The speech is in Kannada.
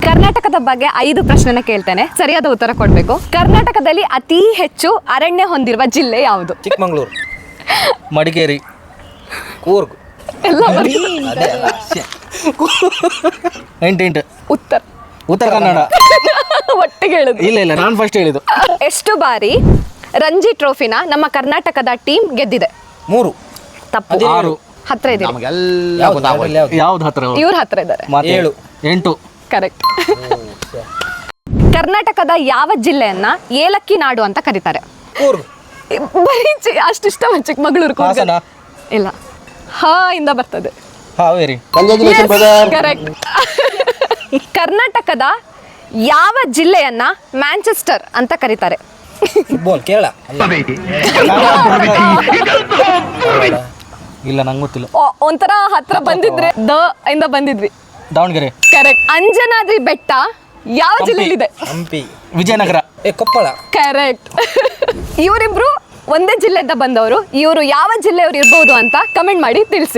ಕರ್ನಾಟಕದ ಬಗ್ಗೆ 5 ಪ್ರಶ್ನೆನ ಕೇಳ್ತೇನೆ, ಸರಿಯಾದ ಉತ್ತರ ಕೊಡಬೇಕು. ಕರ್ನಾಟಕದಲ್ಲಿ ಅತಿ ಹೆಚ್ಚು ಅರಣ್ಯ ಹೊಂದಿರುವ ಜಿಲ್ಲೆ ಯಾವುದು? ಚಿಕ್ಕಮಂಗ್ಳೂರು, ಮಡಿಕೇರಿ, ಕೂರ್ಗ್. ಎಲ್ಲ ಎಂಟು ಉತ್ತರ ಉತ್ತರ ಕನ್ನಡ. ಒಟ್ಟಿಗೆ ಹೇಳುದು. ಇಲ್ಲ ನಾನು ಫಸ್ಟ್ ಹೇಳಿದ್ದು. ಎಷ್ಟು ಬಾರಿ ರಂಜಿ ಟ್ರೋಫಿನ ನಮ್ಮ ಕರ್ನಾಟಕದ ಟೀಮ್ ಗೆದ್ದಿದೆ? 3. ತಪ್ಪು. 6. ಹತ್ರ ಇದೆ. ಯಾವ್ದು ಹತ್ರ? ಇವ್ರ ಹತ್ರ ಇದ್ದಾರೆ. 7. 8. ಕರೆಕ್ಟ್. ಕರ್ನಾಟಕದ ಯಾವ ಜಿಲ್ಲೆಯನ್ನ ಏಲಕ್ಕಿ ನಾಡು ಅಂತ ಕರೀತಾರೆ? ಕೂರ್ಗ್. ಬರೀ ಅಷ್ಟಿಷ್ಟ ಚಿಕ್ಕಮಗಳೂರು. ಹಾಸನ. ಇಲ್ಲ, ಹಾ ಇಂದ ಬರ್ತದೆ. ಹಾವೇರಿ. ಕರೆಕ್ಟ್. ಕರ್ನಾಟಕದ ಯಾವ ಜಿಲ್ಲೆಯನ್ನ ಮ್ಯಾಂಚೆಸ್ಟರ್ ಅಂತ ಕರೀತಾರೆ? ಫುಟ್ಬಾಲ್. ಕೇರಳ. ಇಲ್ಲ ನಂಗೆ ಗೊತ್ತಿಲ್ಲ. ಒಂಥರ ಹತ್ರ ಬಂದಿದ್ರೆ ಇಂದ ಬಂದಿದ್ವಿ. ದಾವಣಗೆರೆ. ಕರೆಕ್ಟ್. ಅಂಜನಾದ್ರಿ ಬೆಟ್ಟ ಯಾವ ಜಿಲ್ಲೆಯಲ್ಲಿದೆ? ಹಂಪಿ. ವಿಜಯನಗರ. ಕೊಪ್ಪಳ. ಕರೆಕ್ಟ್. ಇವರಿಬ್ರು ಒಂದೇ ಜಿಲ್ಲೆಯಿಂದ ಬಂದವರು. ಇವರು ಯಾವ ಜಿಲ್ಲೆಯವರು ಇರ್ಬೋದು ಅಂತ ಕಮೆಂಟ್ ಮಾಡಿ ತಿಳಿಸಿ.